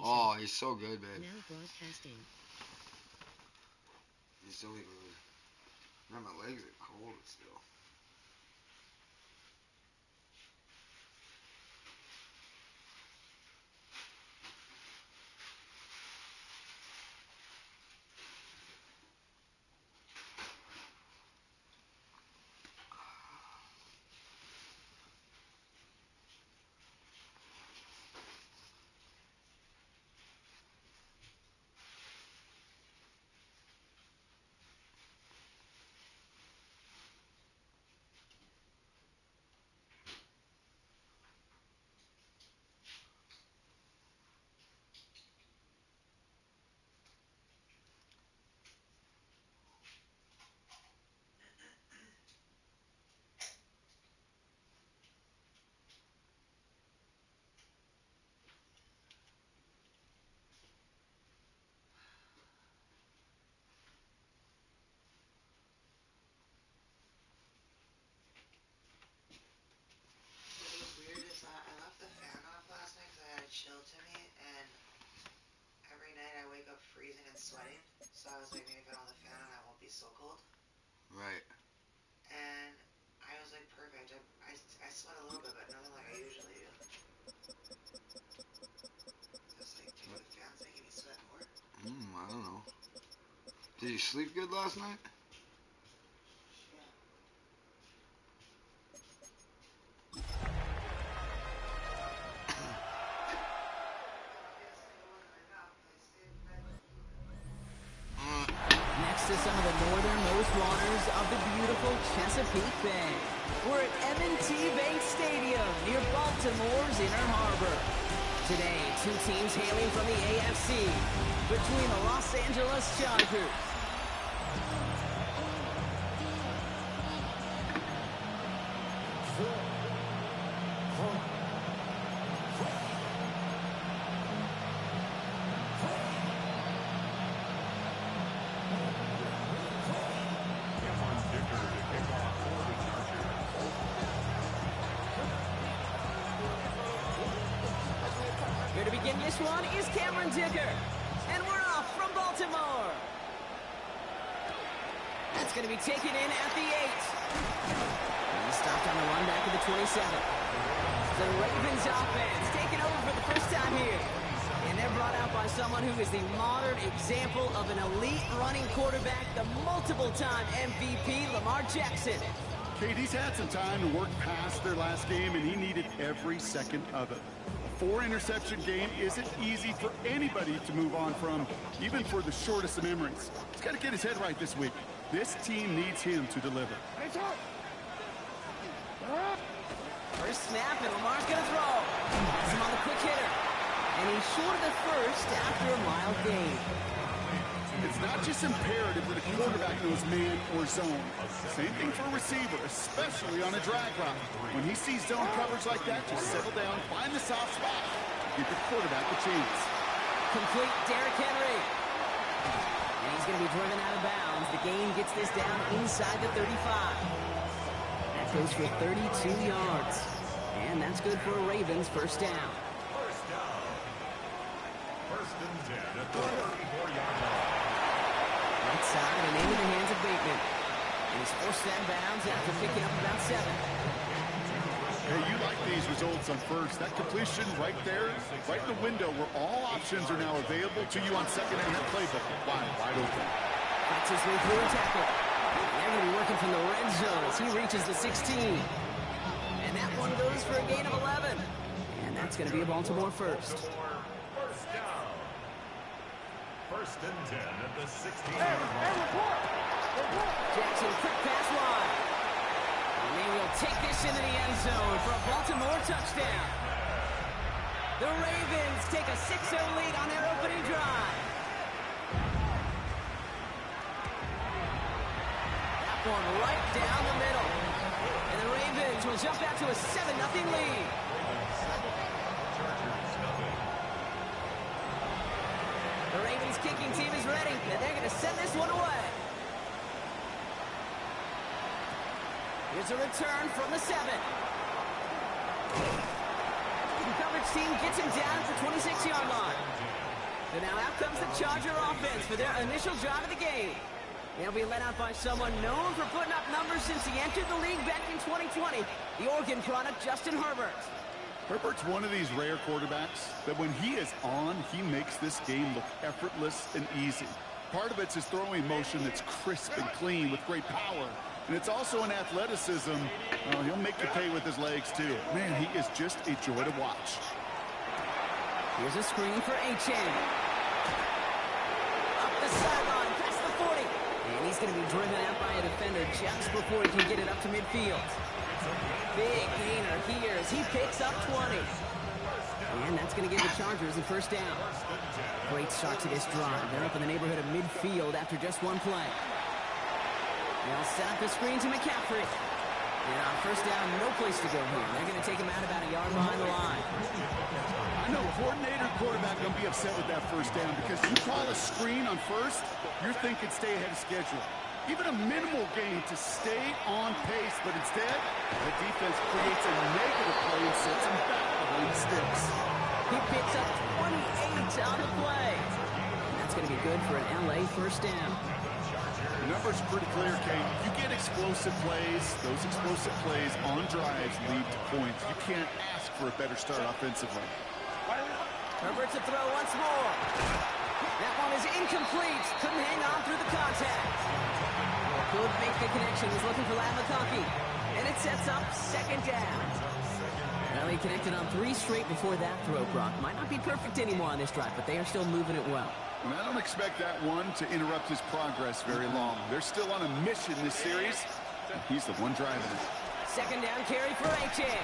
Oh, he's so good, babe. Now broadcasting. He's so good. Man, my legs are cold still. Chill to me, and every night I wake up freezing and sweating, so I was like, maybe if I don't have the fan on, I won't be so cold. Right. And I was like, perfect. I sweat a little bit, but nothing like I usually do. Just like, do the fans making me sweat more? I don't know. Did you sleep good last night? Next to some of the northernmost waters of the beautiful Chesapeake Bay, we're at M&T Bank Stadium near Baltimore's Inner Harbor. Today, two teams hailing from the AFC between the Los Angeles Chargers Here to begin this one is Cameron Dicker. And we're off from Baltimore. That's going to be taken in at the 8. And he stopped on the run back at the 27. The Ravens offense taking over for the first time here. And they're brought out by someone who is the modern example of an elite running quarterback, the multiple-time MVP, Lamar Jackson. KD's had some time to work past their last game, and he needed every second of it. A 4-interception game isn't easy for anybody to move on from, even for the shortest of memories. He's got to get his head right this week. This team needs him to deliver. First snap, and Lamar's going to throw. Has him on the quick hitter. And he's short of the first after a mild gain. It's not just imperative that a quarterback knows man or zone. Same thing for a receiver, especially on a drag route. When he sees zone coverage like that, just settle down, find the soft spot, give the quarterback a chance. Complete Derrick Henry. And he's going to be driven out of bounds. The gain gets this down inside the 35. That goes for 32 yards. And that's good for a Ravens first down. First and 10 at the 34-yard line. Right side and into the hands of Bateman. And he's forced out of bounds after picking up about 7. Hey, you like these results on first. That completion right there, right in the window where all options are now available to you on second and that playbook. Wide open. Fights his way through a tackle. They're going to be working from the red zone as he reaches the 16. And that one goes for a gain of 11. And that's going to be a Baltimore first. First down. First and 10 at the 16-yard line. Jackson, quick pass wide. And they will take this into the end zone for a Baltimore touchdown. The Ravens take a 6-0 lead on their opening drive. That one right down the middle. And the Ravens will jump out to a 7-0 lead. The Ravens kicking team is ready, and they're going to send this one away. Here's a return from the 7. The coverage team gets him down at the 26-yard line. So now out comes the Charger offense for their initial drive of the game. They'll be led out by someone known for putting up numbers since he entered the league back in 2020, the Oregon product, Justin Herbert. Herbert's one of these rare quarterbacks that when he is on, he makes this game look effortless and easy. Part of it's his throwing motion that's crisp and clean with great power. And it's also an athleticism. He'll make you pay with his legs, too. Man, he is just a joy to watch. Here's a screen for Achane. Up the sideline, past the 40. And he's going to be driven out by a defender just before he can get it up to midfield. Big gainer here as he picks up 20. And that's going to give the Chargers the first down. Great start to this drive. They're up in the neighborhood of midfield after just one play. They'll set up the screen to McCaffrey. And on first down, no place to go here. They're going to take him out about a yard behind the line. I know coordinator and quarterback going to be upset with that first down because you call a screen on first, you're thinking stay ahead of schedule. Even a minimal gain to stay on pace, but instead, the defense creates a negative play and sets him back behind the sticks. He picks up 28 on the play. And that's going to be good for an LA first down. The numbers are pretty clear, Kate. You get explosive plays. Those explosive plays on drives lead to points. You can't ask for a better start offensively. Herbert to throw once more. That one is incomplete. Couldn't hang on through the contact. Could make the connection. He's looking for Ladd McConkey. And it sets up second down. Well, he connected on 3 straight before that throw, Brock. Might not be perfect anymore on this drive, but they are still moving it well. And I don't expect that one to interrupt his progress very long. They're still on a mission this series. He's the one driving it. Second down carry for Achane.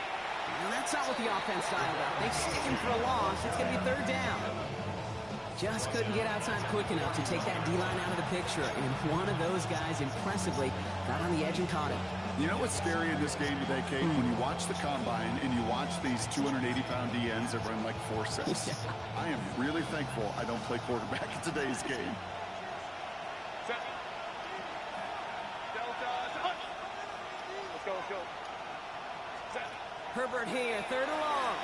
Well, that's not what the offense styled out. They stick him for a loss. It's going to be third down. Just couldn't get outside quick enough to take that D-line out of the picture. And one of those guys impressively got on the edge and caught it. You know what's scary in this game today, Kate? When you watch the combine and you watch these 280-pound DNs that run like 4.6. I am really thankful I don't play quarterback in today's game. Let's go. Herbert here, third and long.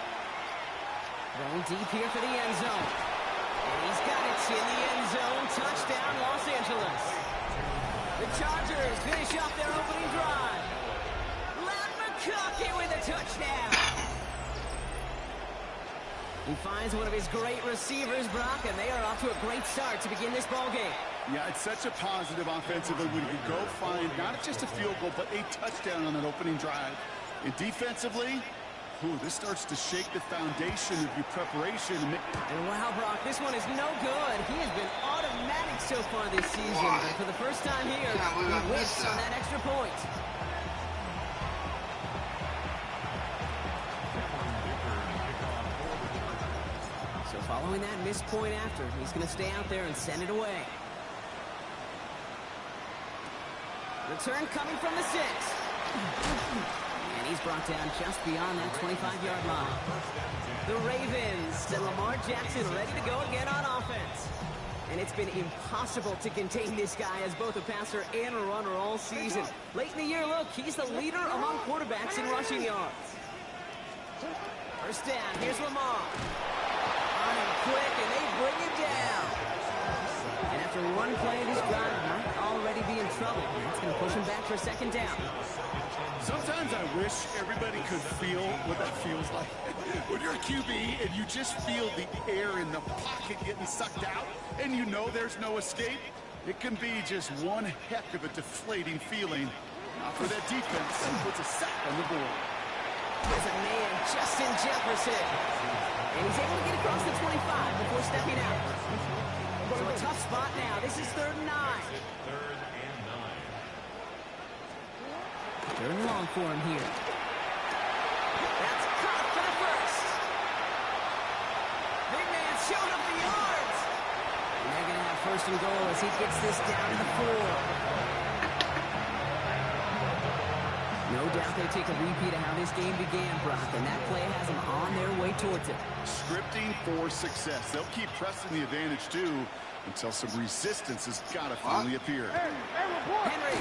Going deep here for the end zone. And he's got it in the end zone. Touchdown, Los Angeles. The Chargers finish off their opening drive. Ladd McConkey with a touchdown. He finds one of his great receivers, Brock, and they are off to a great start to begin this ball game. Yeah, it's such a positive offensively when you go find not just a field goal, but a touchdown on that opening drive. And defensively, this starts to shake the foundation of your preparation. And wow, Brock, this one is no good. He has been automatic so far this season. But for the first time here, he whiffs on that extra point. So following that missed point after, he's going to stay out there and send it away. Return coming from the 6. And he's brought down just beyond that 25-yard line. The Ravens and Lamar Jackson ready to go again on offense. And it's been impossible to contain this guy as both a passer and a runner all season. Late in the year, look, he's the leader among quarterbacks in rushing yards. First down, here's Lamar. Running quick, and they bring him down. And after one play in his drive, might already be in trouble. That's going to push him back for a second down. Sometimes I wish everybody could feel what that feels like. When you're a QB and you just feel the air in the pocket getting sucked out and you know there's no escape, it can be just one heck of a deflating feeling. For that defense, puts a sack on the board. There's a man, Justin Jefferson. And he's able to get across the 25 before stepping out. So a tough spot now. This is 3rd and 9. Third and long for him here. That's caught for the first. Big man showing up the yards. And they're going to have 1st and goal as he gets this down to the 4. No doubt they take a repeat of how this game began, Brock, and that play has them on their way towards it. Scripting for success. They'll keep pressing the advantage, too, until some resistance has got to finally appear. Henry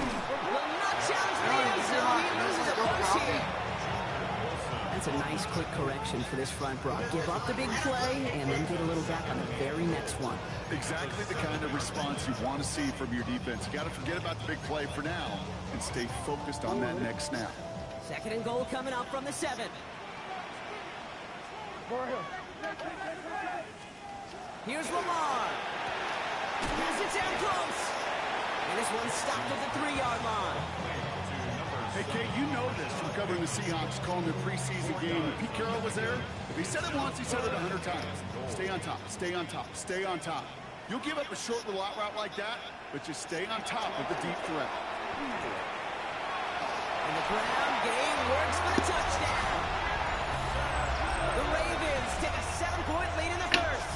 will not challenge the end zone. He loses a push here. That's a nice quick correction for this front, Brock. Give up the big play and then get a little back on the very next next one. Exactly the kind of response you want to see from your defense. You got to forget about the big play for now and stay focused on that next snap. 2nd and goal coming up from the 7. Here's Lamar. Pass it down close. And this one stopped at the 3-yard line. Hey, Kate, you know this from covering the Seahawks, calling their preseason game. When Pete Carroll was there, if he said it once, he said it 100 times. Stay on top, stay on top, stay on top. You'll give up a short little out route like that, but just stay on top of the deep threat. And the ground game works for the touchdown. The Ravens take a 7-point lead in the first.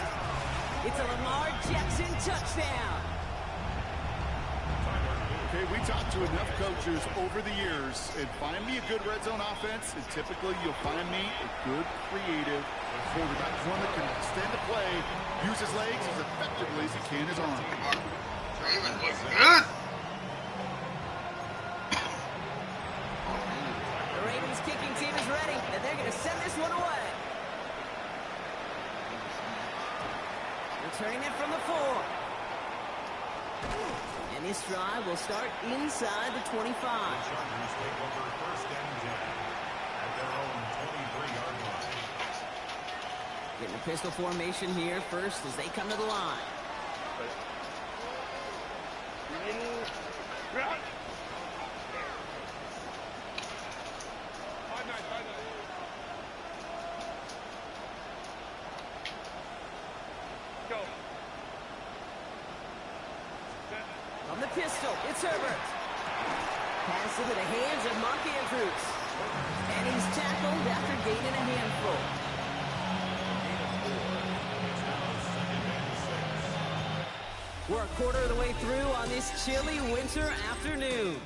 It's a Lamar Jackson touchdown. Okay, we talked to enough coaches over the years, and find me a good red zone offense, and typically you'll find me a good, creative quarterback, one that can extend the play, use his legs as effectively as he can his arm. Ravens look good. The Ravens kicking team is ready, and they're going to send this one away. Returning it from the 4. And this drive will start inside the 25. Chargers take over 1st and 10 at their own 23-yard line. Getting a pistol formation here first as they come to the line. Go. From the pistol, it's Herbert. Pass into the hands of Mark Andrews. And he's tackled after gaining a handful. We're a quarter of the way through on this chilly winter afternoon.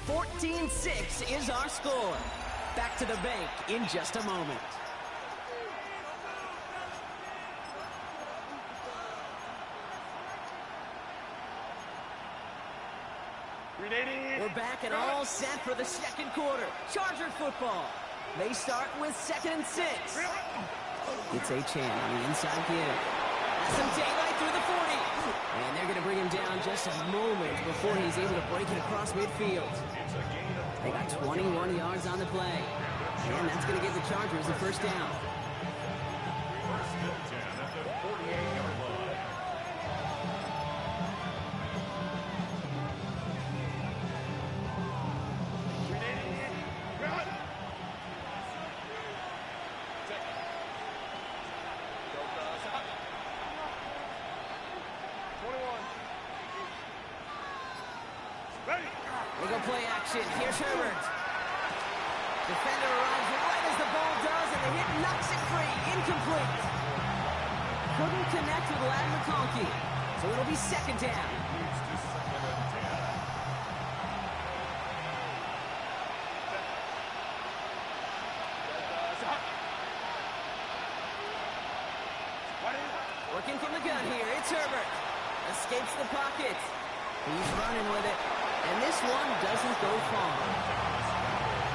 14-6 is our score. Back to the bank in just a moment. We're back and all set for the 2nd quarter. Charger football. They start with 2nd and 6. It's Achane on the inside give. Some daylight through the 40. And they're going to bring him down just a moment before he's able to break it across midfield. They got 21 yards on the play. And that's going to give the Chargers the first down. 1st and 10 at the 48-yard line. They go play action. Here's Herbert. Defender arrives right as the ball does, and the hit knocks it free. Incomplete. Couldn't connect with Ladd McConkey, so it'll be 2nd down. Leads to 2nd and 10. Working from the gun here. It's Herbert. Escapes the pocket. He's running with it. And this one doesn't go far.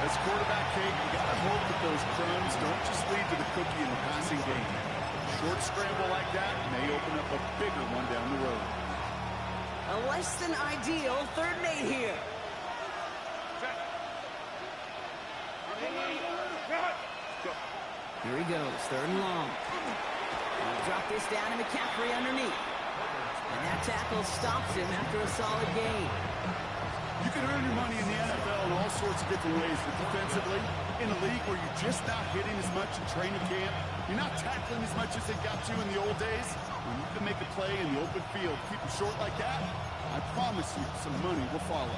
As quarterback, Kate, you got to hope that those crumbs don't just lead to the cookie in the passing game. A short scramble like that may open up a bigger one down the road. A less than ideal 3rd and 8 here. Here he goes, 3rd and long. He'll drop this down to McCaffrey underneath. And that tackle stops him after a solid gain. You can earn your money in the NFL in all sorts of different ways, but defensively, in a league where you're just not hitting as much in training camp, you're not tackling as much as they got to in the old days, when you can make a play in the open field, keep it short like that, I promise you some money will follow.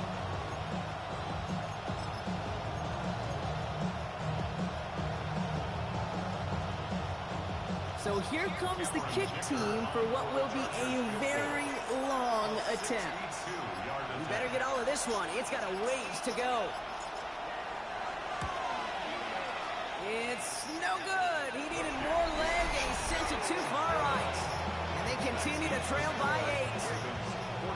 So here comes the kick team for what will be a very long attempt. You better get all of this one. It's got a ways to go. It's no good. He needed more leg, and he sent it too far right. And they continue to trail by 8.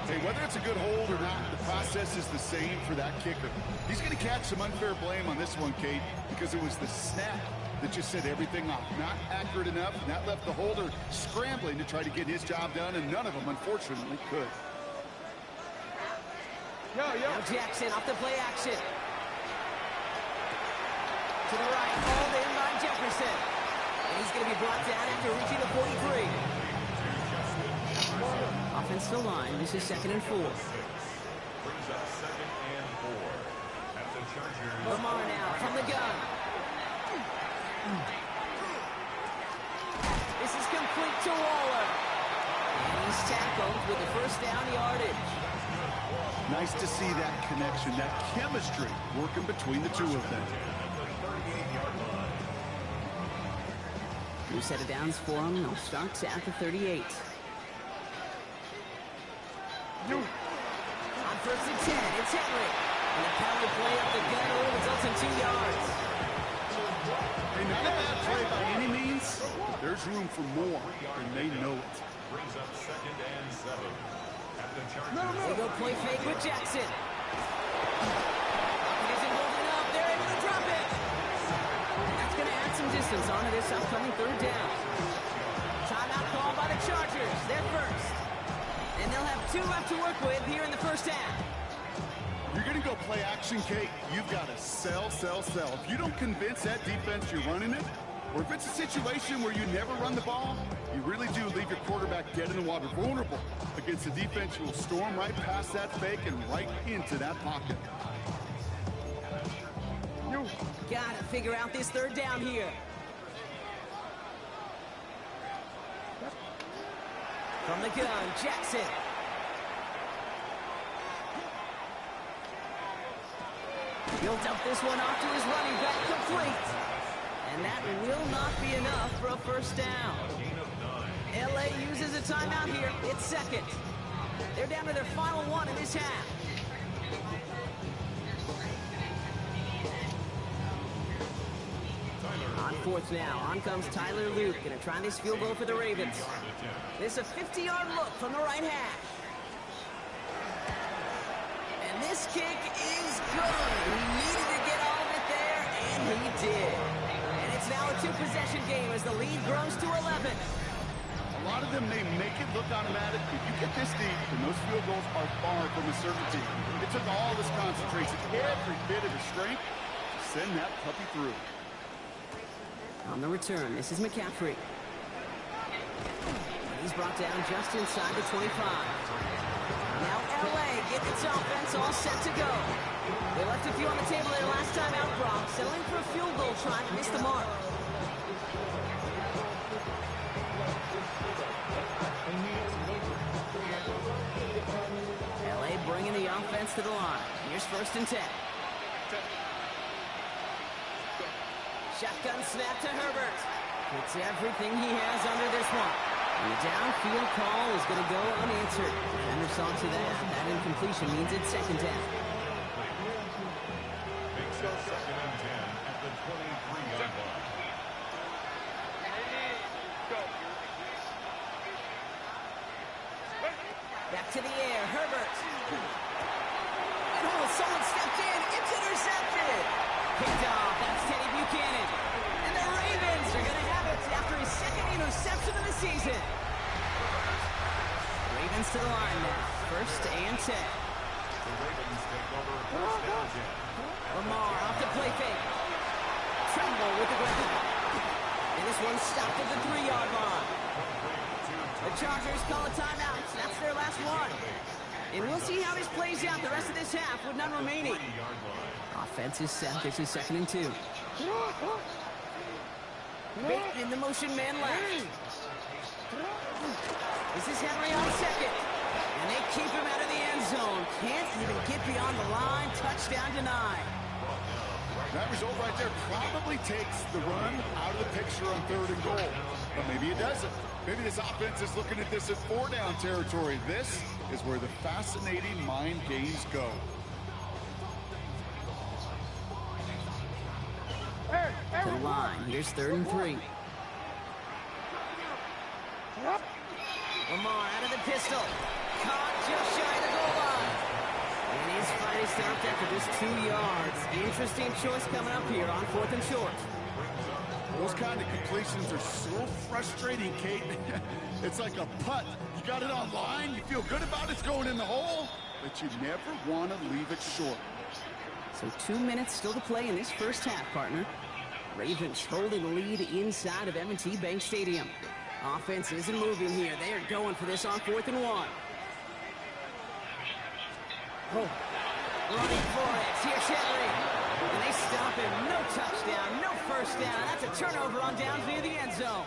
Hey, whether it's a good hold or not, the process is the same for that kicker. He's going to catch some unfair blame on this one, Kate, because it was the snap that just set everything off. Not accurate enough, and that left the holder scrambling to try to get his job done, and none of them, unfortunately, could. Yo. Now Jackson off the play action. To the right, hauled in by Jefferson. And he's going to be brought down after reaching the 43. Offensive line, this is 2nd and 4. Brings up 2nd and 4 at the Chargers. Lamar now from the gun. This is complete to Waller. And he's tackled with the first down yardage. Nice to see that connection, that chemistry working between the two of them. New set of downs for him. They'll start at the 38. On 1st and 10, it's Henry. And the power play up the gun results in 2 yards. Hey, not a bad play by any means, but there's room for more, and they know it. Brings up 2nd and 7 at the Chargers. They go play fake with Jackson. He isn't holding up. They're able to drop it. And that's going to add some distance onto this upcoming 3rd down. Timeout called by the Chargers. They're first. And they'll have 2 left to work with here in the first half. You're going to go play action, Kate. You've got to sell. If you don't convince that defense you're running it, or if it's a situation where you never run the ball, you really do leave your quarterback dead in the water, vulnerable against a defense who will storm right past that fake and right into that pocket. Gotta figure out this 3rd down here. From the gun, Jackson. Built up this one off to his running back, complete. And that will not be enough for a first down. LA uses a timeout here. It's 2nd. They're down to their final 1 in this half. On 4th now, on comes Tyler Luke, gonna try this field goal for the Ravens. This is a 50-yard look from the right hash. And this kick is good. He needed to get all of it there, and he did. And it's now a 2-possession game as the lead grows to 11. A lot of them may make it look automatic, but you get this deep, and those field goals are far from a certainty. It took all this concentration, every bit of his strength, to send that puppy through. On the return, this is McCaffrey. He's brought down just inside the 25. Now LA getting its offense all set to go. They left a few on the table their last time out, Brock, settling for a field goal try to miss the mark. LA bringing the offense to the line. Here's 1st and 10. Shotgun snap to Herbert. Puts everything he has under this one. And the downfield call is going to go unanswered. Defender saw to that. That incompletion means it's 2nd down. Makes it 2nd and 10 at the 23-yard line. Back to the air, Herbert. Oh, someone stepped in. It's intercepted. Picked off. That's Teddy Buchanan. And the Ravens are going to have it after his 2nd interception of the season. Ravens to the line now. 1st and 10. The Ravens take over 1st and 10. Lamar off the play fake. Tremble with the ground. And this one stopped at the 3-yard line. The Chargers call a timeout. That's their last one. And we'll see how this plays out the rest of this half with none remaining. Offense is set. This is 2nd and 2. Bateman in the motion man left. This is Henry on 2nd. And they keep him out of the end zone. Can't even get beyond the line. Touchdown denied. That result right there probably takes the run out of the picture on 3rd and goal. But maybe it doesn't. Maybe this offense is looking at this as 4-down territory. This is where the fascinating mind games go. To the line. Here's 3rd and 3. Lamar out of the pistol. Caught just shy of the goal line. And his fight is stopped after just 2 yards. Interesting choice coming up here on 4th and short. Those kind of completions are so frustrating, Kate. It's like a putt. You got it on line, you feel good about it's going in the hole, but you never want to leave it short. So 2 minutes still to play in this first half, partner. Ravens holding the lead inside of M&T Bank Stadium. Offense isn't moving here. They are going for this on 4th and 1. Oh, running for it. Here's Henry. And they stop him. No touchdown, no first down. That's a turnover on downs near the end zone.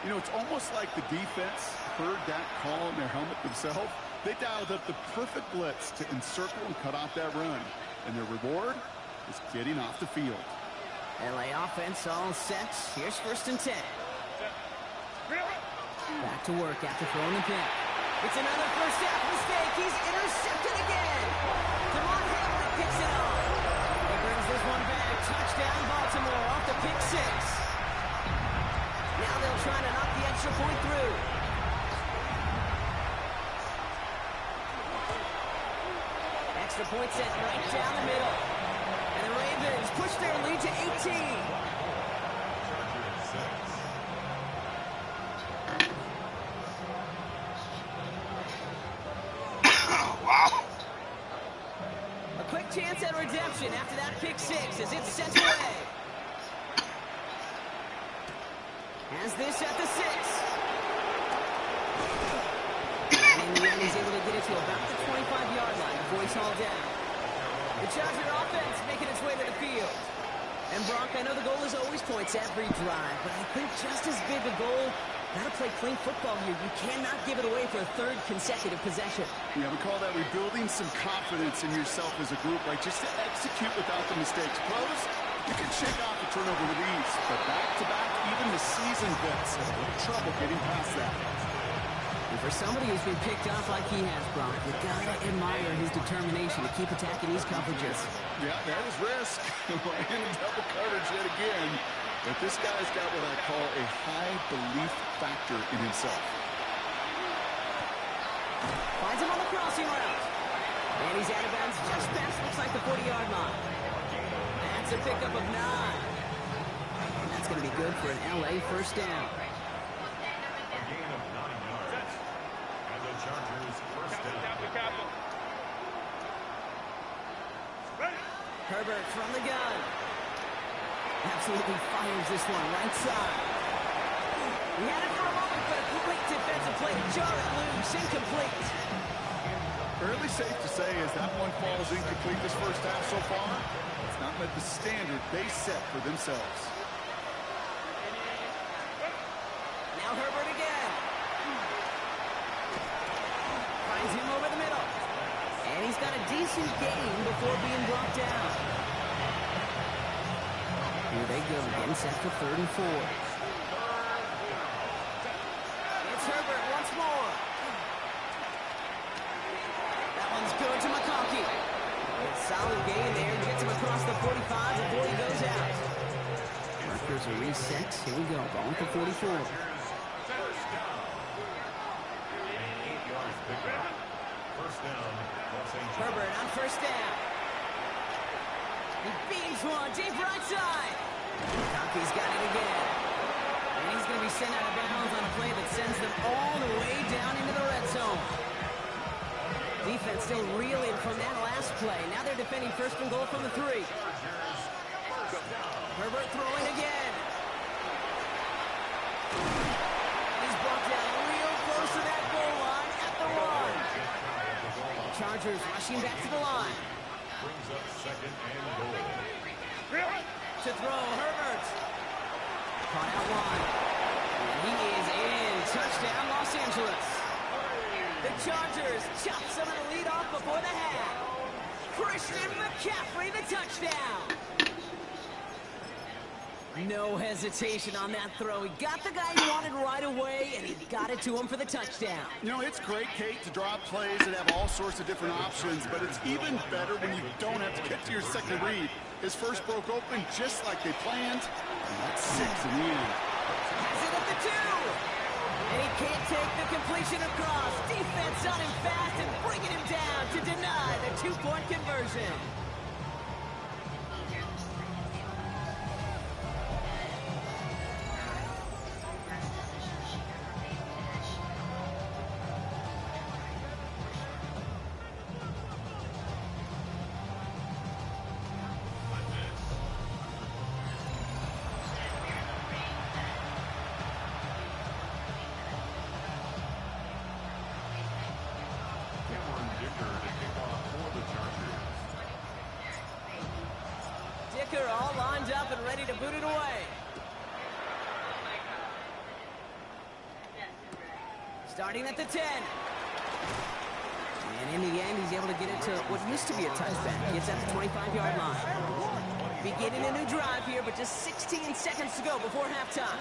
You know, it's almost like the defense heard that call in their helmet themselves. They dialed up the perfect blitz to encircle and cut off that run. And their reward is getting off the field. LA offense all set. Here's 1st and 10. Back to work after throwing the pick. It's another first half mistake. He's intercepted again. Damon Hamlin picks it off. He brings this one back. Touchdown, Baltimore off the pick 6. Now they'll try to knock the extra point through. Extra point set right down the middle. And the Ravens push their lead to 18. Wow. A quick chance at redemption after that pick 6 as it's sent away. Has this at the 6. And in the end, he's able to get it to about the 25-yard line before he's hauled down. The Charger offense making its way to the field. And Brock, I know the goal is always points every drive, but I think just as big a goal, gotta play clean football here. You cannot give it away for a 3rd consecutive possession. Yeah, we call that rebuilding some confidence in yourself as a group, right? Just to execute without the mistakes. Pros, you can shake off a turnover with ease, but back-to-back, even the seasoned vets have a little trouble getting past that. And for somebody who's been picked off like he has, Brock, you gotta admire his determination to keep attacking these coverages. Yeah, that is risk. And double coverage yet again. But this guy's got what I call a high belief factor in himself. Finds him on the crossing route. And he's out of bounds just past, looks like the 40-yard line. That's a pickup of 9. And that's going to be good for an LA first down. A gain of 9 yards. And the Chargers first down. Herbert from the gun. Absolutely fires this one right side. He had it for a moment, but a complete defensive play to jar it loose. Incomplete. Fairly safe to say as that one falls incomplete this first half so far, it's not met the standard they set for themselves. Now Herbert again. Finds him over the middle. And he's got a decent gain before being brought down. Here they go, getting set for 3rd and 4. It's Herbert once more. That one's good to McConkey. Solid gain there, gets him across the 45 before he goes out. Markers are reset. Here we go, ball at the 44. Herbert on first down. He beams one, deep right side. Donkey's got it again. And he's going to be sent out of bounds on a play that sends them all the way down into the red zone. Defense still reeling from that last play. Now they're defending 1st and goal from the 3. Herbert throwing again. He's brought down real close to that goal line at the 1. Chargers rushing back to the line. Brings up 2nd and goal. To throw, Herbert. Caught out wide. And he is in. Touchdown, Los Angeles. The Chargers chop some of the lead off before the half. Christian McCaffrey, the touchdown. No hesitation on that throw. He got the guy he wanted right away, and he got it to him for the touchdown. You know, it's great, Kate, to draw plays and have all sorts of different options, but it's even better when you don't have to get to your second read. His first broke open just like they planned, and that's 6 in the end. Has it at the 2. And he can't take the completion across. Defense on him fast and bringing him down to deny the 2-point conversion. Dicker to kick off for the Chargers. Dicker all lined up and ready to boot it away. Starting at the 10. And in the end, he's able to get it to what used to be a touchback. Gets at the 25-yard line. Beginning a new drive here, but just 16 seconds to go before halftime.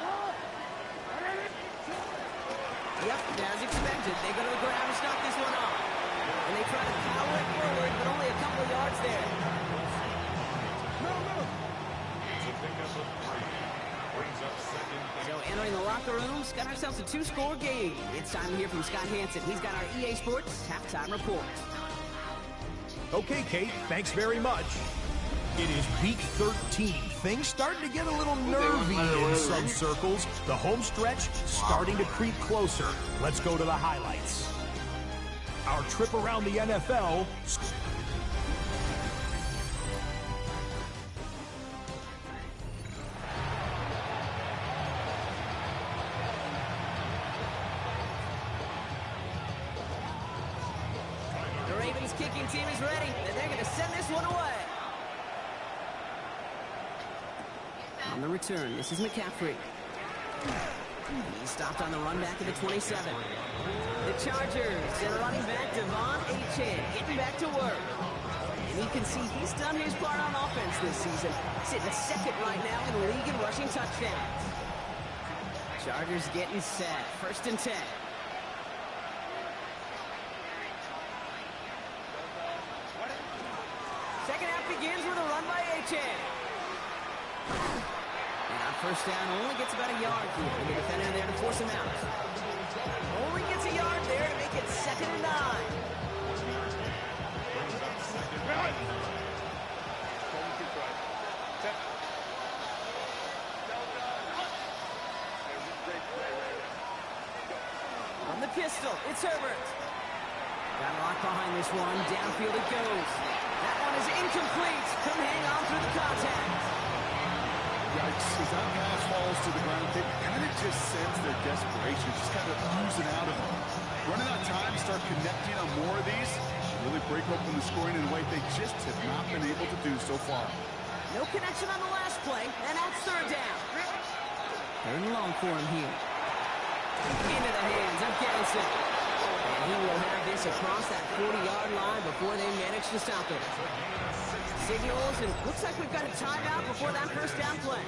Yep, as expected, they go to the ground to start this one off. And they try to power it forward, but only a couple of yards there. It's a pickup of 3. Brings up second. So entering the locker rooms, got ourselves a 2-score game. It's time to hear from Scott Hansen. He's got our EA Sports halftime report. Okay, Kate, thanks very much. It is week 13. Things starting to get a little nervy in some circles. The home stretch starting to creep closer. Let's go to the highlights. Our trip around the NFL. The Ravens kicking team is ready, and they're going to send this one away. On the return, this is McCaffrey. He's stopped on the run back at the 27. The Chargers, their running back, Devon Achane, getting back to work. And you can see he's done his part on offense this season. Sitting second right now in the league in rushing touchdowns. Chargers getting set. 1st and 10. Second half begins with a run by Achane. And on 1st down, only gets about a yard here. And the defender there to force him out. Only gets a yard there to make it 2nd and 9. From the pistol, it's Herbert. Got locked behind this one. Downfield it goes. That one is incomplete. Couldn't hang on through the contact. Yikes, as that pass falls to the ground, they kind of just sense their desperation, just kind of oozing out of them. Running out of time, start connecting on more of these, really break open the scoring in a way they just have not been able to do so far. No connection on the last play, and now it's 3rd down. 3rd and long for him here. Into the hands of Garrison. And he will have this across that 40-yard line before they manage to stop it. Signals, and looks like we've got a timeout before that 1st down play.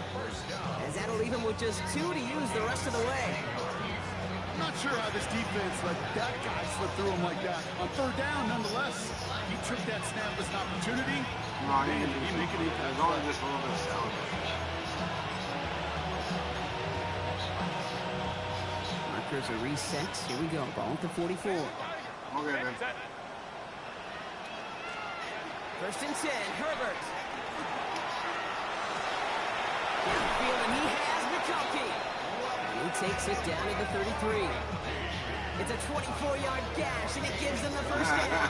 As that'll leave him with just 2 to use the rest of the way. I'm not sure how this defense let that guy slip through him like that. On 3rd down, nonetheless, he took that snap as an opportunity. No, he make an impact. There's only just a little bit of sound. Markers are reset. Here we go. Ball at the 44. Okay, man. 1st and 10. Herbert. Downfield, and he has McConkey. And he takes it down to the 33. It's a 24-yard gash, and it gives them the 1st down.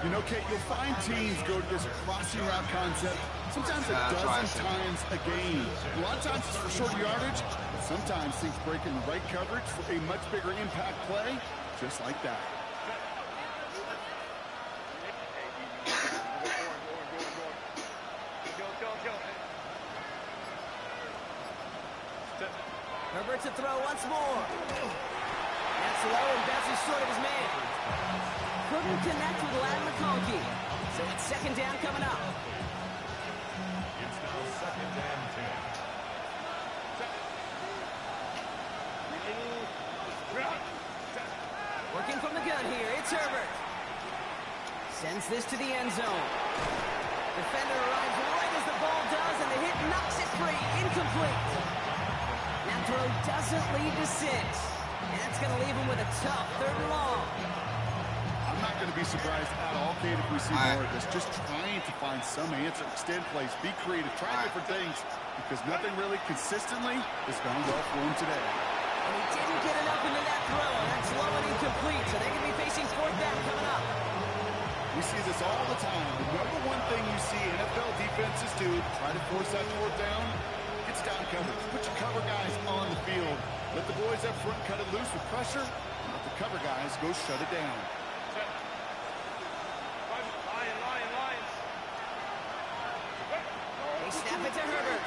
You know, Kate, you'll find teams go to this crossing route concept sometimes a dozen times a game. A lot of times it's for short yardage, but sometimes things break in the right coverage for a much bigger impact play, just like that. Herbert to throw once more. That's low and bounces short of his man. Couldn't connect with Ladd McConkey. So it's 2nd down coming up. It's now 2nd and 10. Working from the gun here, it's Herbert. Sends this to the end zone. Defender arrives right as the ball does, and the hit knocks it free. Incomplete. That throw doesn't lead to 6. And that's going to leave him with a tough 3rd and long. I'm not going to be surprised at all, Kate, if we see more of this. Just trying to find some answer, extend plays, be creative, try different things, because nothing really consistently has gone well for him today. And he didn't get enough into that throw. That's low and incomplete, so they're going to be facing 4th down coming up. We see this all the time. The number one thing you see NFL defenses do, try to force that 4th down, gets down coverage. Put your cover guys on the field. Let the boys up front cut it loose with pressure, and let the cover guys go shut it down. They snap it to Herbert.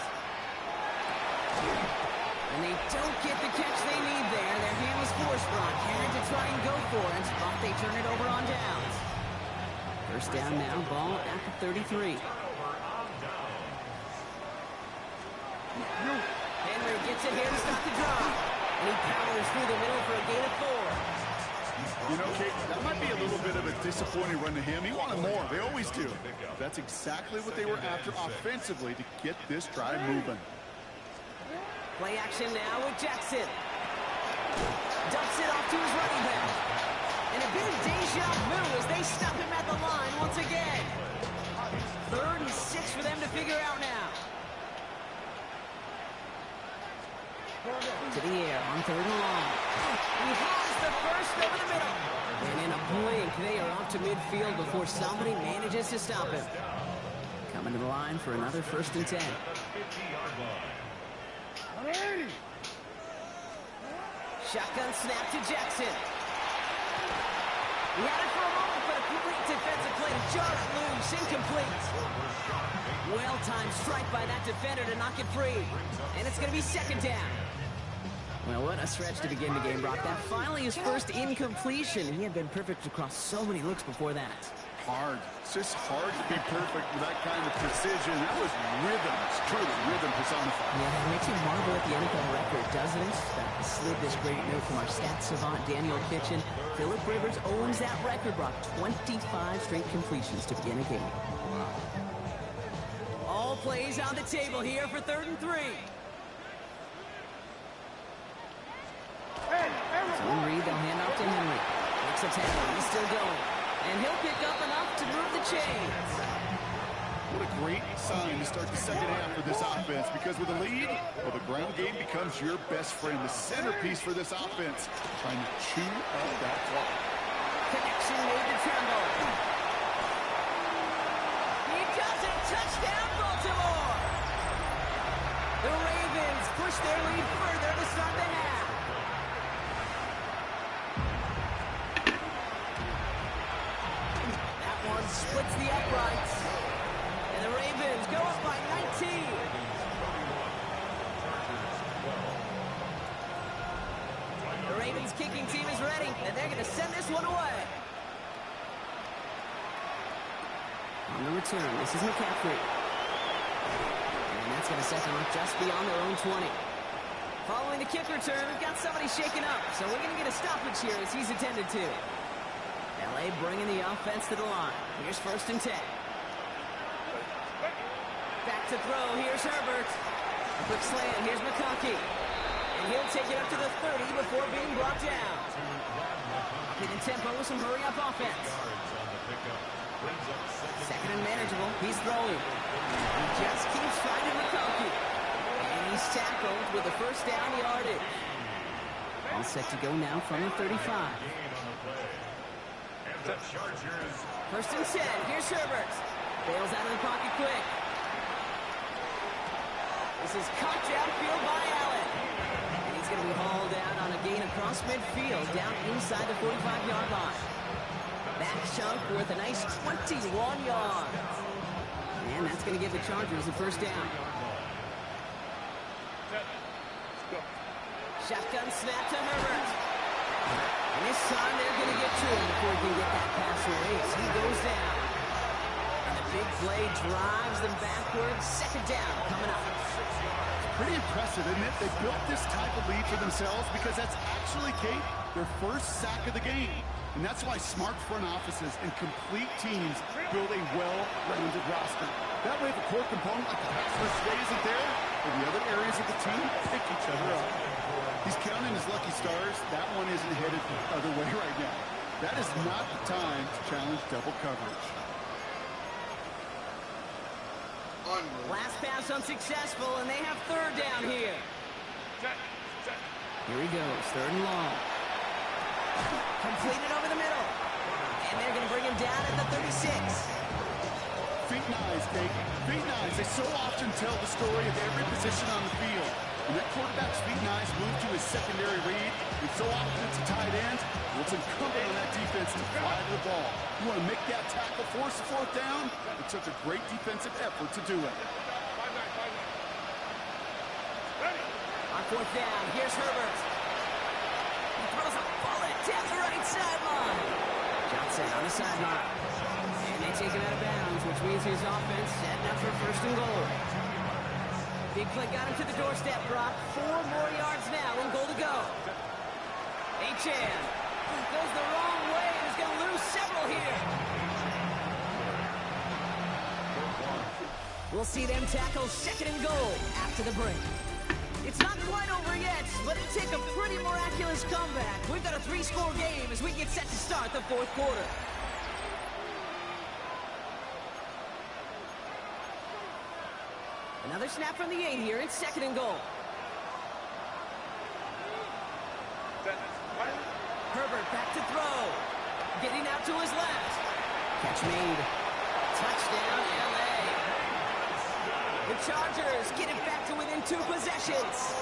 And they don't get the catch they need there. Their hand was forced, Brock. Had to try and go for it, but they turn it over on downs. First down now, ball at the 33. Henry gets it here to stop the drive. And he powers through the middle for a gain of 4. You know, Kate, that might be a little bit of a disappointing run to him. He wanted more. They always do. That's exactly what they were after offensively to get this drive moving. Play action now with Jackson. Dumps it off to his running back. And a bit of deja vu as they stop him at the line once again. 3rd and 6 for them to figure out now. To the air on 3rd and long. He has the first over the middle. And in a blink, they are off to midfield before somebody manages to stop him. Coming to the line for another 1st and 10. Shotgun snap to Jackson. He had it for a moment, but a complete defensive play. Jarred loose, incomplete. Well-timed strike by that defender to knock it free. And it's going to be 2nd down. Well, what a stretch to begin the game, Brock. That finally his first incompletion. He had been perfect across so many looks before that. Hard. It's just hard to be perfect with that kind of precision. That was rhythm. It's truly rhythm personified. Yeah, it makes you marvel at the NFL record, doesn't it? That slid this great note from our stats savant, Daniel Kitchen. Philip Rivers owns that record, Brock. 25 straight completions to begin a game. All plays on the table here for 3rd and 3. Zone read, they'll hand off to Henry. Makes a tackle, he's still going. And he'll pick up enough to move the chains. What a great sign to start the second half for this offense, because with a lead, well, the ground game becomes your best friend, the centerpiece for this offense, trying to chew up that clock. Connection made to Tremble. He does it! Touchdown, Baltimore! The Ravens push their lead further to start the half. That one splits the uprights. And the Ravens go up by 19. The Ravens kicking team is ready, and they're going to send this one away. On the return, this is McCaffrey. And that's going to set them up just beyond their own 20. Following the kick return, we've got somebody shaken up, so we're going to get a stoppage here as he's attended to. LA bringing the offense to the line. Here's 1st and 10. Back to throw, here's Herbert. A quick slant, here's McConkey. And he'll take it up to the 30 before being brought down. Hitting tempo with some hurry-up offense. 2nd and manageable, he's throwing. He just keeps finding McConkey. And he's tackled with a 1st down yardage. All set to go now from the 35. 1st and 10, here's Herbert. Bails out of the pocket quick. This is caught downfield by Allen. And he's going to be hauled out on a gain across midfield, down inside the 45-yard line. That chunk worth a nice 21 yards. And that's going to give the Chargers the 1st down. Shotgun snap to Herbert. And this time they're going to get to him before he can get that pass away. So he goes down. And the big play drives them backwards. 2nd down coming up. Pretty impressive, isn't it? They built this type of lead for themselves because that's actually, Kate, their first sack of the game. And that's why smart front offices and complete teams build a well-rounded roster. That way, the core component like the pass rush today isn't there, and the other areas of the team pick each other up. He's counting his lucky stars. That one isn't headed the other way right now. That is not the time to challenge double coverage. Last pass unsuccessful, and they have 3rd down here. Here he goes, 3rd and long. Completed over the middle. And they're going to bring him down at the 36. Feet and eyes, Kate. Feet and eyes. They so often tell the story of every position on the field. When that quarterback's feet and eyes move to his secondary read, and so often it's a tight end, well, it's incumbent on that defense to fly to the ball. You want to make that tackle, force the 4th down? It took a great defensive effort to do it. On fourth down, here's Herbert. He throws a bullet down the right sideline. Johnson on the sideline. And they take it out of bounds, which means his offense setting up for first and goal. Big play got him to the doorstep, Brock. 4 more yards now and goal to go. Achane goes the wrong way and is going to lose several here. We'll see them tackle second and goal after the break. It's not quite over yet, but it'll take a pretty miraculous comeback. We've got a 3-score game as we get set to start the fourth quarter. Another snap from the 8 here. It's second and goal. Herbert back to throw. Getting out to his left. Catch made. Touchdown, LA. The Chargers get it back to within 2 possessions.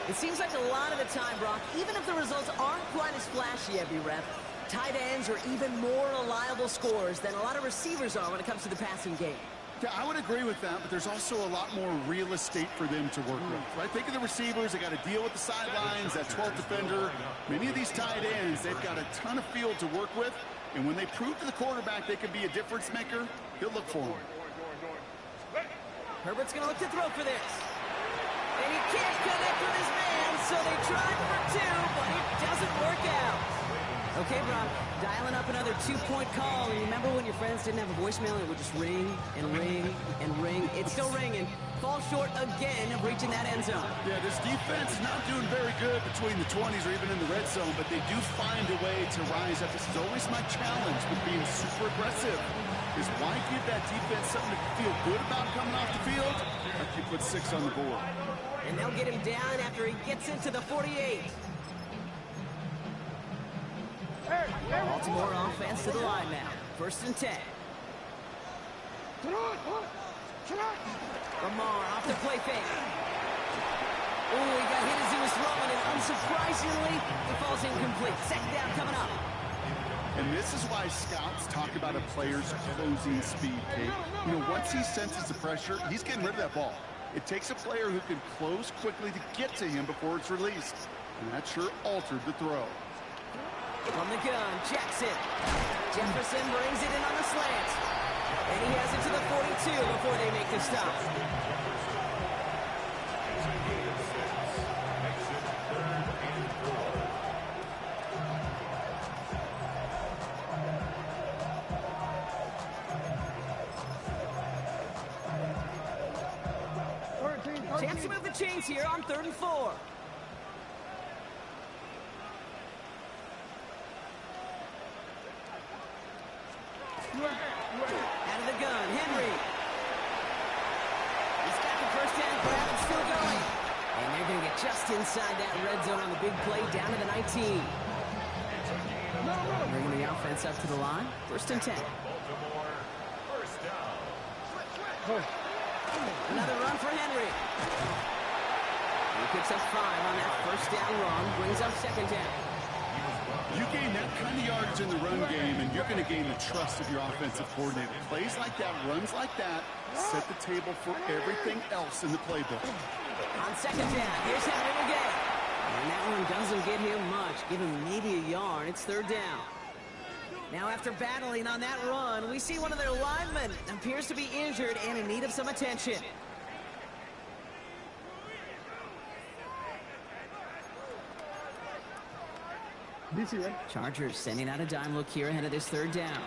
It seems like a lot of the time, Brock, even if the results aren't quite as flashy every rep, tight ends are even more reliable scorers than a lot of receivers are when it comes to the passing game. Yeah, I would agree with that, but there's also a lot more real estate for them to work with, right? Think of the receivers. They got to deal with the sidelines, that 12th defender. Many of these tight ends, they've got a ton of field to work with, and when they prove to the quarterback they can be a difference maker, he'll look for them. Herbert's going to look to throw for this. And he can't connect with his man, so they tried for 2, but it doesn't work out. Okay, Brock, dialing up another 2-point call. And remember when your friends didn't have a voicemail and it would just ring and ring and ring? It's still ringing. Fall short again of reaching that end zone. Yeah, this defense is not doing very good between the 20s or even in the red zone, but they do find a way to rise up. This is always my challenge with being super aggressive, is why give that defense something to feel good about coming off the field after you put 6 on the board. And they'll get him down after he gets into the 48. Baltimore offense to the line now. First and 10. Lamar off the play fake. Oh, he got hit as he was throwing, and unsurprisingly, it falls incomplete. Second down coming up. And this is why scouts talk about a player's closing speed, Kate. You know, once he senses the pressure, he's getting rid of that ball. It takes a player who can close quickly to get to him before it's released. And that sure altered the throw. From the gun, Jackson. Jefferson brings it in on the slant. And he has it to the 42 before they make the stop. Chance to move the chains here on 3rd and 4. Out of the gun, Henry. He's got the first down grab and still going. And they're going to get just inside that red zone on the big play down to the 19. Bringing the offense up to the line. First and 10. Another run for Henry. He picks up 5 on that first down run. Brings up second down. You gain that kind of yardage in the run game, and you're going to gain the trust of your offensive coordinator. Plays like that, runs like that, set the table for everything else in the playbook. On second down, here's Henry again. And that one doesn't get him much. Give him maybe a yard. It's 3rd down. Now after battling on that run, we see one of their linemen appears to be injured and in need of some attention. Chargers sending out a dime look here ahead of this 3rd down.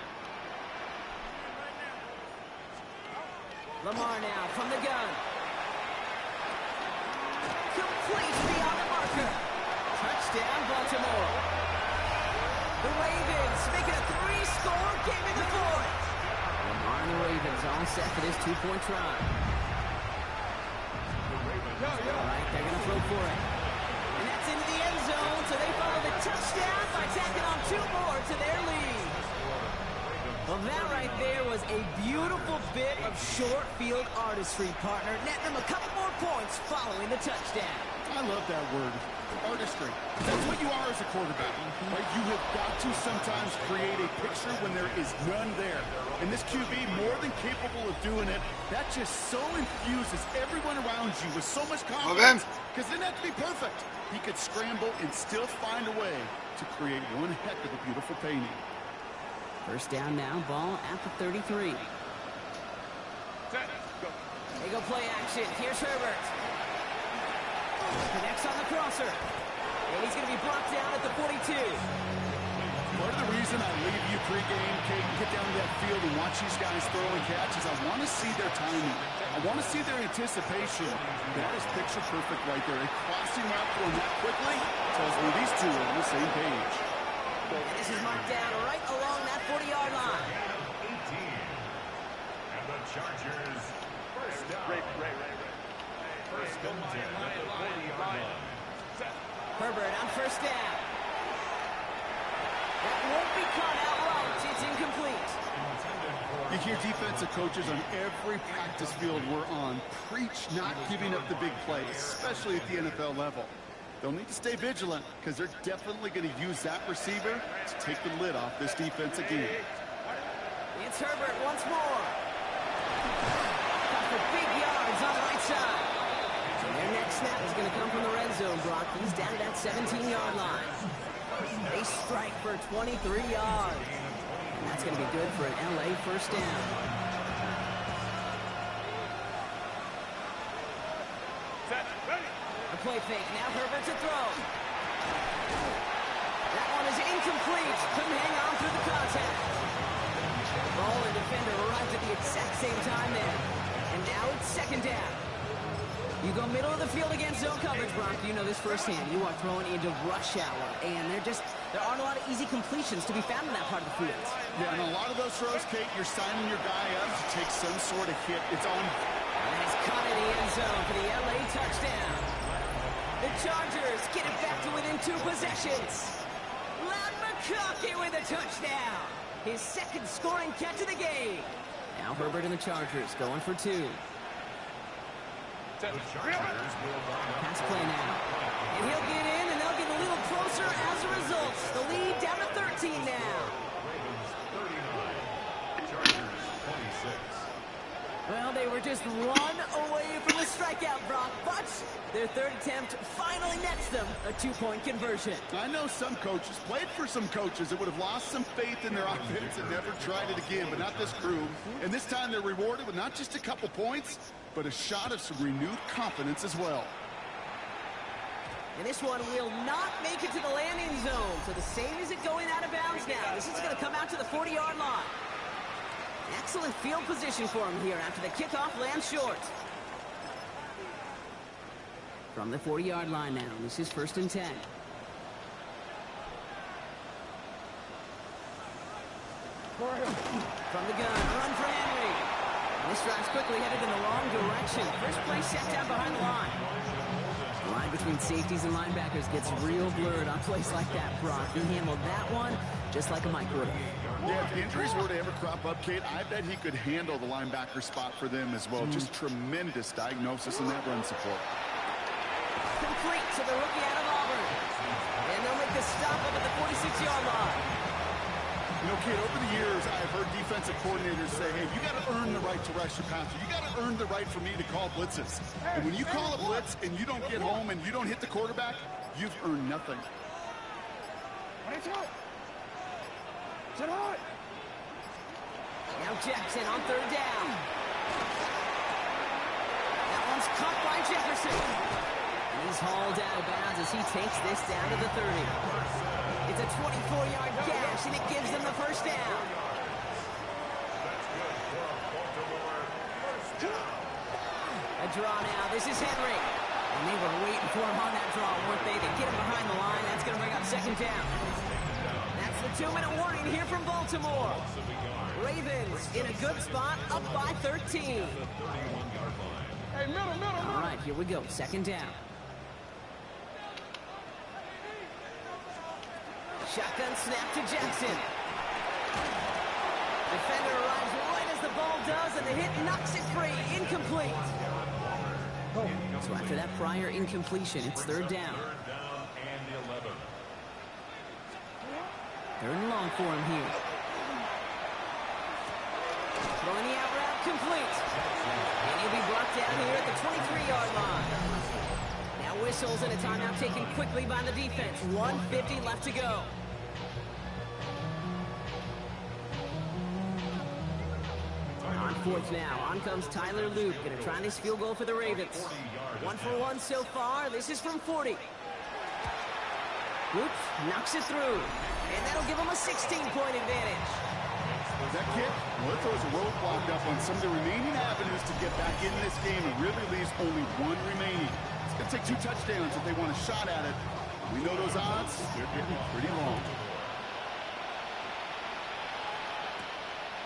Lamar now from the gun. Complete beyond the marker. Touchdown, Baltimore. The Ravens make it a 3-score game in the 4th. Lamar and the Ravens all set for this 2-point try. All right, they're going to throw for it. And that's into the end zone, so they follow the touchdown by tacking on 2 more to their lead. Well, that right there was a beautiful bit of short field artistry, partner. Netting them a couple more points following the touchdown. I love that word. artistry. That's what you are as a quarterback, right? You have got to sometimes create a picture when there is none there. And this QB, more than capable of doing it, that just so infuses everyone around you with so much confidence. Because it didn't have to be perfect. He could scramble and still find a way to create one heck of a beautiful painting. First down now, ball at the 33. They go play action. Here's Herbert. Connects on the crosser. And he's going to be brought down at the 42. Part of the reason I leave you pregame, Kate, and get down to that field and watch these guys throw and catch is I want to see their timing. I want to see their anticipation. That is picture perfect right there. A crossing route going that quickly tells me these two are on the same page. And this is marked down right along that 40-yard line. 18. And the Chargers, first down. First and 10 at the 40-yard line. Herbert on first down. That won't be caught out right. It's incomplete. You hear defensive coaches on every practice field we're on preach not giving up the big plays, especially at the NFL level. They'll need to stay vigilant because they're definitely going to use that receiver to take the lid off this defense again. It's Herbert once more. Got for big yards on the right side. And their next snap is going to come from the red zone, Brock. He's down at that 17-yard line. They strike for 23 yards. And that's going to be good for an LA first down. A play fake. Now Herbert to throw. That one is incomplete. Couldn't hang on through the contact. Ball and defender arrived at the exact same time there. And now it's second down. You go middle of the field against zone coverage, Brock. You know this firsthand. You are throwing into rush hour, and there aren't a lot of easy completions to be found in that part of the field. Yeah, and a lot of those throws, Kate, you're signing your guy up to take some sort of hit. It's on. And he's caught in the end zone for the LA touchdown. The Chargers get it back to within 2 possessions. Ladd McConkey with a touchdown. His second scoring catch of the game. Now Herbert and the Chargers going for 2. The Chargers will line up. Pass play now. And he'll get in, and they'll get a little closer as a result. The lead down to 13 now. Ravens 39. Chargers 26. Well, they were just 1 away from a strikeout, Brock, but their third attempt finally nets them a 2-point conversion. I know some coaches, played for some coaches that would have lost some faith in their offense and never tried it again, but not this crew. And this time they're rewarded with not just a couple points, but a shot of some renewed confidence as well. And this one will not make it to the landing zone. So the same as it going out of bounds now. This is going to come out to the 40-yard line. Excellent field position for him here after the kickoff lands short. From the 40-yard line now, this is first and 10. From the gun, run for Henry. And this drive's quickly headed in the wrong direction. First play set down behind the line. The line between safeties and linebackers gets real blurred on plays like that, Brock. He handled that one just like a microwave. Yeah, if injuries were to ever crop up, Kate, I bet he could handle the linebacker spot for them as well. Just tremendous diagnosis in that run support. Complete to the rookie out of Auburn. And they'll make the stop up at the 46-yard line. You know, Kate, over the years, I've heard defensive coordinators say, hey, you got to earn the right to rush your passer. You got to earn the right for me to call blitzes. And when you call a blitz and you don't get home and you don't hit the quarterback, you've earned nothing. Now Jackson on third down. That one's caught by Jefferson. And he's hauled out of bounds as he takes this down to the 30. It's a 24-yard gash, and it gives them the first down. A draw now. This is Henry. And they were waiting for him on that draw, weren't they? They get him behind the line. That's going to bring up second down. That's the 2-minute warning here from Baltimore. Ravens in a good spot, up by 13. Hey, middle. All right, here we go. Second down. Shotgun snap to Jackson. Defender arrives right as the ball does, and the hit knocks it free. Incomplete. So after that prior incompletion, it's third down. Third and long for him here. Throwing the out route complete. And he'll be brought down here at the 23-yard line. Now whistles and a timeout taken quickly by the defense. 1:50 left to go. On fourth now, on comes Tyler Luke, going to try this field goal for the Ravens. 1 for 1 so far. This is from 40. Luke knocks it through, and that'll give him a 16-point advantage. That kick, well, it throws a roadblock up on some of the remaining avenues to get back in this game and really leaves only one remaining. It's going to take 2 touchdowns if they want a shot at it. We know those odds, they're getting pretty long.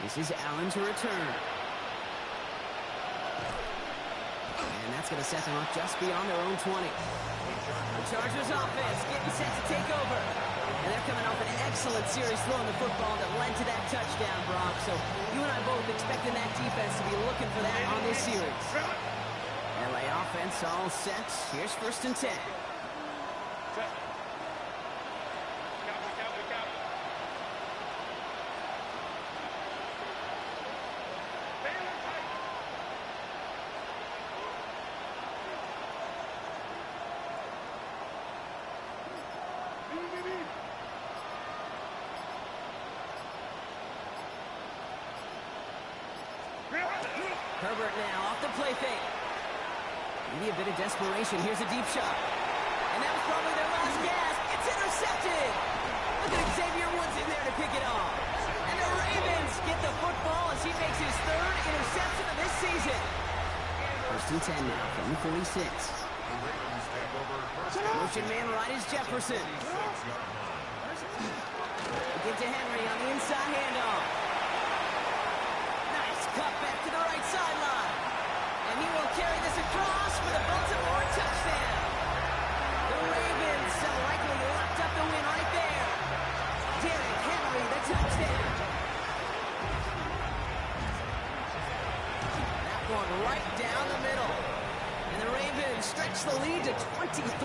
This is Allen to return. And that's going to set them up just beyond their own 20. The Chargers offense getting set to take over. And they're coming off an excellent series throwing the football that led to that touchdown, Brock. So you and I both expecting that defense to be looking for that on this series. LA offense all set. Here's 1st and 10. Herbert now off the play fake. Maybe a bit of desperation. Here's a deep shot. And that was probably their last gasp. It's intercepted. Look at Xavier Woods in there to pick it off. And the Ravens get the football as he makes his 3rd interception of this season. 1st and 10 now from the 46. Motion man right is Jefferson. Give to Henry on the inside handoff. Cut back to the right sideline. And he will carry this across for the Baltimore touchdown. The Ravens have likely locked up the win right there. Derrick Henry, the touchdown. That one right down the middle. And the Ravens stretch the lead to 23.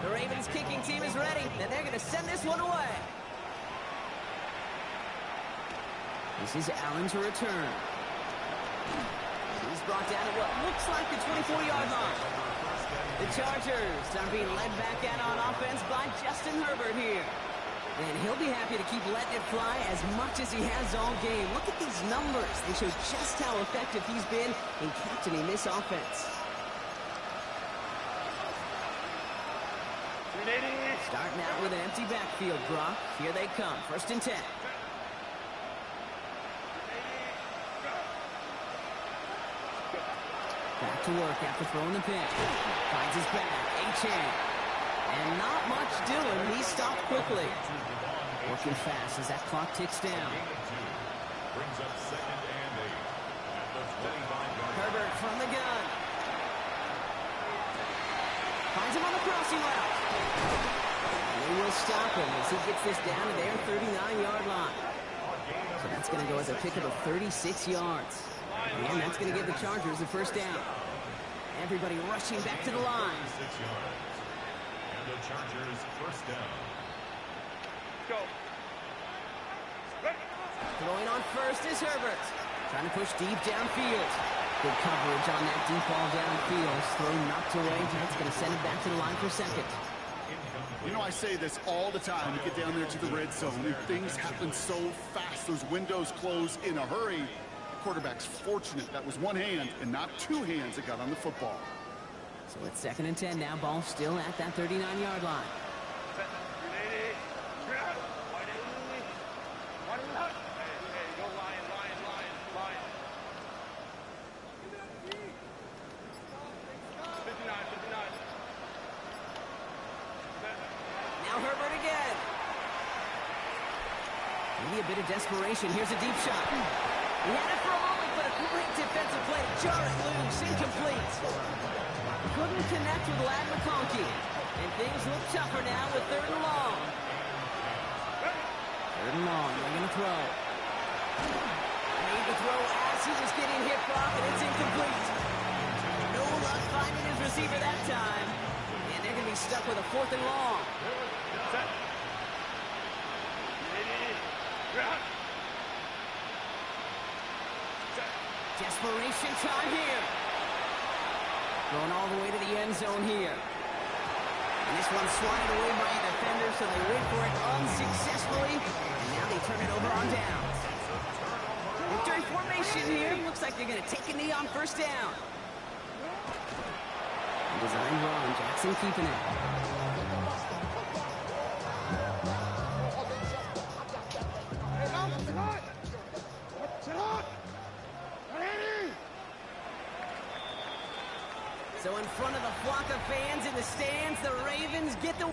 The Ravens kicking team is ready, and they're going to send this one away. This is Allen to return. He's brought down at what looks like the 24-yard line. The Chargers are being led back out on offense by Justin Herbert here. And he'll be happy to keep letting it fly as much as he has all game. Look at these numbers. They show just how effective he's been in captaining this offense. Starting out with an empty backfield, Brock. Here they come. 1st and 10. Back to work after throwing the pitch. Finds his back. A-Chain. And not much doing. He stopped quickly. Working fast as that clock ticks down. Brings up 2nd and 8. At the 25-yard. Herbert from the gun. Finds him on the crossing route. And they will stop him as he gets this down to their 39-yard line. So that's going to go as a pickup of 36 yards. And that's going to give the Chargers the 1st down. Everybody rushing back to the line. 6 yards. And the Chargers 1st down. Go. Throwing on 1st is Herbert. Trying to push deep downfield. Good coverage on that deep ball downfield. Throw knocked away. That's going to send it back to the line for 2nd. You know, I say this all the time. You get down there to the red zone, and things happen so fast. Those windows close in a hurry. Quarterback's fortunate that was one hand and not 2 hands that got on the football. So it's 2nd and 10 now. Ball still at that 39-yard line. Now Herbert again. Maybe a bit of desperation. Here's a deep shot. He had it for a moment, but a great defensive play to jar it loose. Incomplete. Couldn't connect with Ladd McConkey. And things look tougher now with 3rd and long. 3rd and long. They're going to throw. Made the throw as he was getting hit, Brock, and it's incomplete. No luck finding his receiver that time. And they're going to be stuck with a 4th and long. Set. Ground. Set. Desperation time here. Going all the way to the end zone here. And this one's swatted away by a defender, so they wait for it unsuccessfully. And now they turn it over on down. Victory formation here. Looks like they're going to take a knee on 1st down. Design run. Jackson keeping it. So in front of the flock of fans in the stands, the Ravens get the...